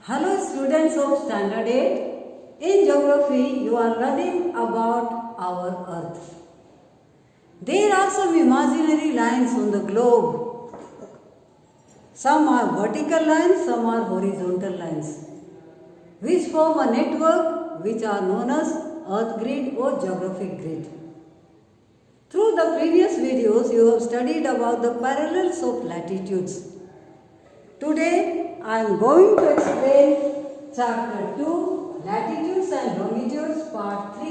Hello students of Standard 8. In Geography, you are learning about our Earth. There are some imaginary lines on the globe. Some are vertical lines, some are horizontal lines, which form a network which are known as Earth grid or geographic grid. Through the previous videos, you have studied about the parallels of latitudes. Today, I am going to explain Chapter 2, Latitudes and Longitudes, Part 3.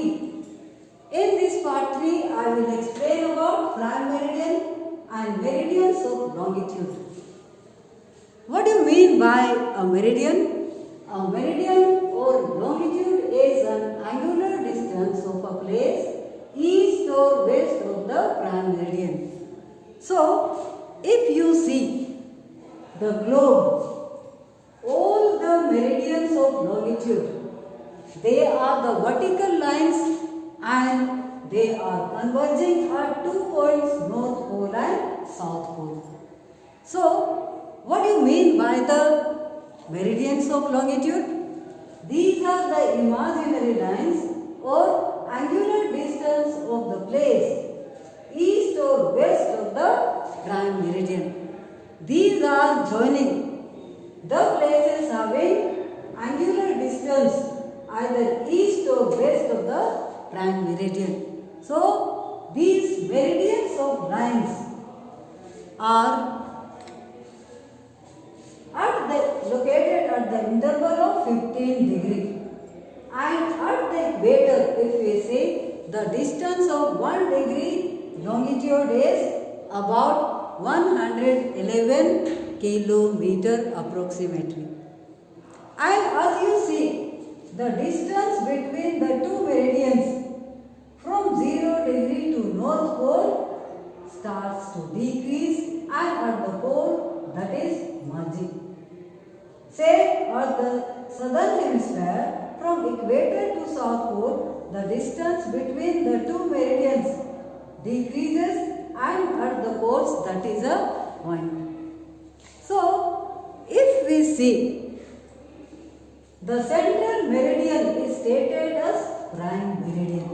In this Part 3, I will explain about prime meridian and meridians of longitude. What do you mean by a meridian? A meridian or longitude is an angular distance of a place east or west of the prime meridian. So, if you see the globe, all the meridians of longitude, they are the vertical lines and they are converging at 2 points, North Pole and South Pole. So, what do you mean by the meridians of longitude? These are the imaginary lines or angular distance of the place east or west of the prime meridian. These are joining the places having angular distance either east or west of the prime meridian. So, these meridians of lines are located at the interval of 15 degree, and at the equator, if we say, the distance of 1 degree longitude is about 111 kilometer approximately. And as you see, the distance between the two meridians from 0 degree to North Pole starts to decrease, and at the pole, that is merging. Say at the southern hemisphere, from equator to South Pole, the distance between the two meridians decreases, and at the poles, that is a point. So, if we see, the central meridian is stated as prime meridian.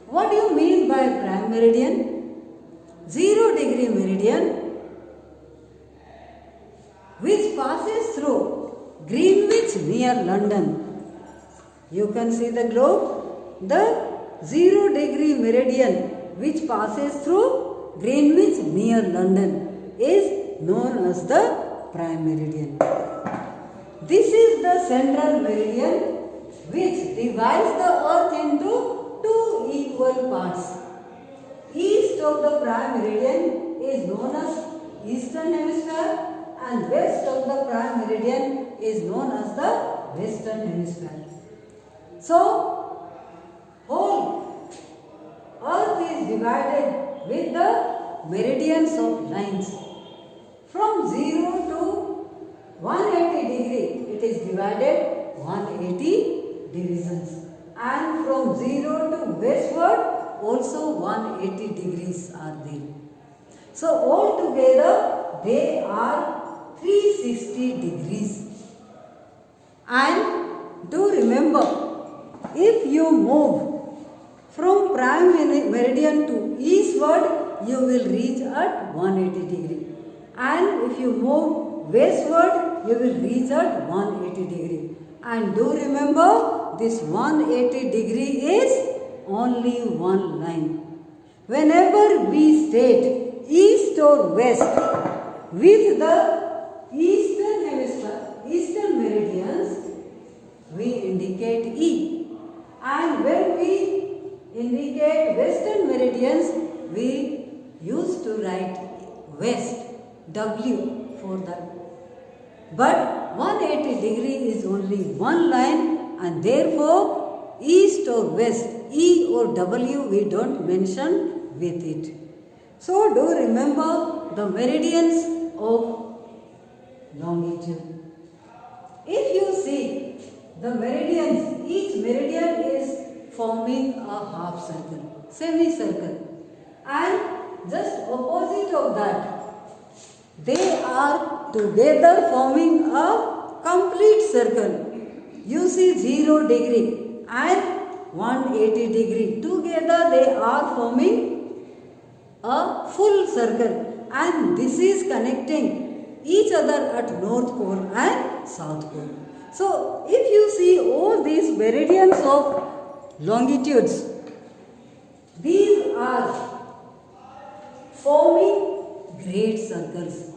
What do you mean by prime meridian? 0 degree meridian, which passes through Greenwich near London. You can see the globe. The 0 degree meridian which passes through Greenwich near London is known as the prime meridian. This is the central meridian which divides the earth into two equal parts. East of the prime meridian is known as eastern hemisphere, and west of the prime meridian is known as the western hemisphere. So, whole earth is divided with the meridians of lines. From 0 to 180 degree, it is divided 180 divisions. And from 0 to westward, also 180 degrees are there. So, altogether, they are 360 degrees. And do remember, if you move from prime meridian to eastward, you will reach at 180 degree. And if you move westward, you will reach at 180 degree. And do remember, this 180 degree is only one line. Whenever we state east or west with the eastern hemisphere, eastern meridians, we indicate E. And when we indicate western meridians, we used to write west, W for that. But 180 degree is only one line, and therefore east or west, E or W, we don't mention with it. So do remember the meridians of longitude. If you see the meridians, each meridian is forming a half circle, semicircle, and just opposite of that, they are together forming a complete circle. 0 degree and 180 degree. Together they are forming a full circle, and this is connecting each other at North Pole and South Pole. So if you see all these meridians of longitudes, these are forming great circles.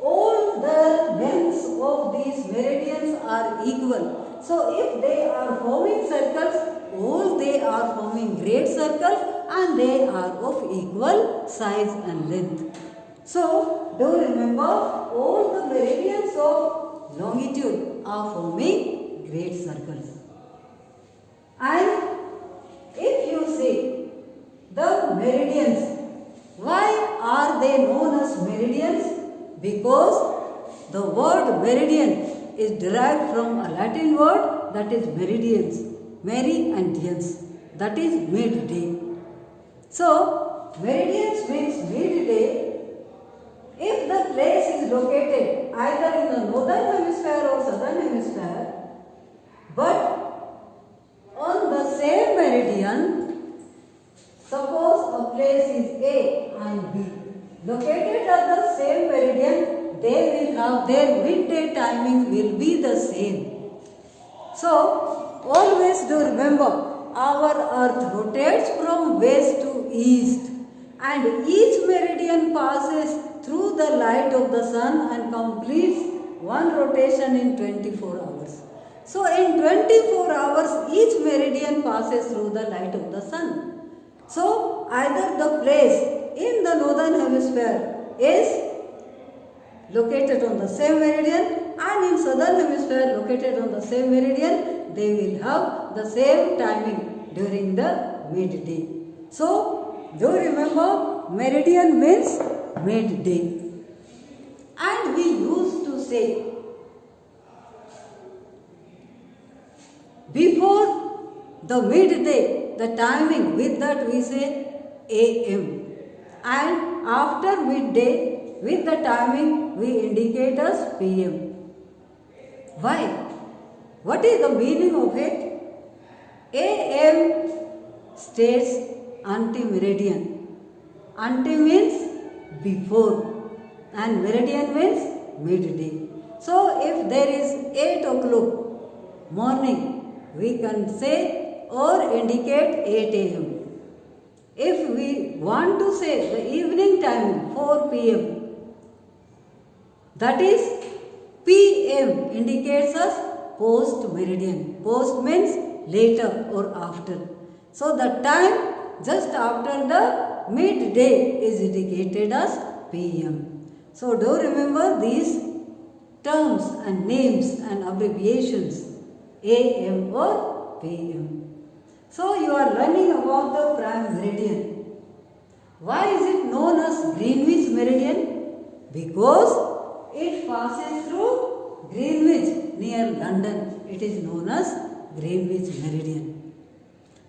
All the lengths of these meridians are equal. So if they are forming circles, all they are forming great circles, and they are of equal size and length. So do remember, all the meridians of longitude are forming great circles. And if you see the meridians, why are they known as meridians? Because the word meridian is derived from a Latin word that is meridians, meri and dians, that is midday. So meridians means midday. If the place is located either in the northern hemisphere or southern hemisphere, but on the same meridian, suppose a place is A and B, located at the same meridian, they will have their midday timing will be the same. So always do remember, our earth rotates from west to east, and each meridian passes through the light of the sun and completes one rotation in 24 hours. So in 24 hours, each meridian passes through the light of the sun. So either the place in the northern hemisphere is located on the same meridian, and in southern hemisphere located on the same meridian, they will have the same timing during the midday. So do remember, meridian means midday. And we used to say, before the midday, the timing, with that we say AM, and after midday, with the timing we indicate as PM. Why? What is the meaning of it? AM states ante-meridian. Ante means before, and meridian means midday. So if there is 8 o'clock morning, we can say or indicate 8 AM. If we want to say the evening time 4 PM, that is PM indicates us post meridian. Post means later or after. So the time just after the midday is indicated as PM. So do remember these terms and names and abbreviations, AM or PM. So you are learning about the prime meridian. Why is it known as Greenwich meridian? Because it passes through Greenwich near London. It is known as Greenwich meridian.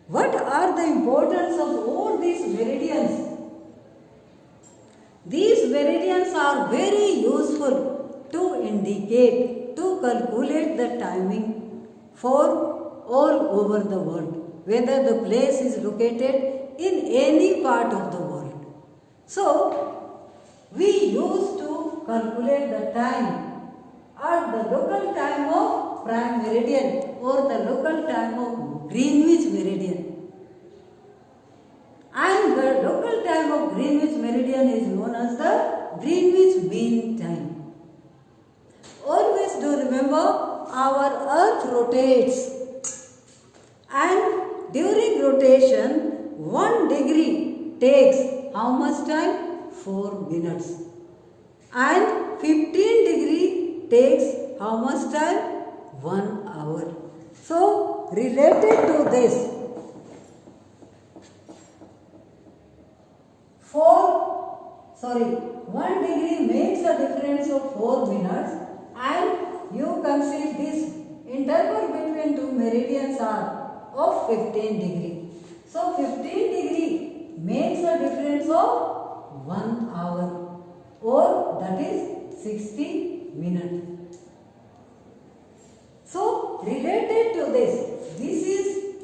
What are the importance of all these meridians? These meridians are very useful to indicate, to calculate the timing for all over the world, whether the place is located in any part of the world. So, we used to calculate the time at the local time of prime meridian or the local time of Greenwich meridian. And the local time of Greenwich meridian is known as the Greenwich Mean Time. Always do remember, our earth rotates, and during rotation 1 degree takes how much time? 4 minutes. And 15 degree takes how much time? 1 hour. So related to this, 1 degree makes a difference of 4 minutes, and you can see this interval between two meridians are of 15 degree. So 15 degree makes a difference of 1 hour, or that is 60 minutes. So related to this, this is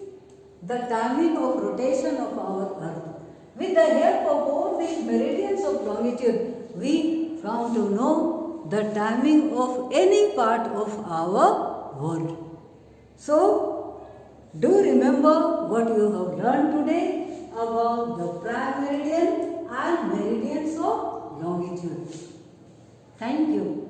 the timing of rotation of our earth. With the help of all these meridians of longitude, we come to know the timing of any part of our world. So, do remember what you have learned today about the prime meridian and meridians of longitude. Thank you.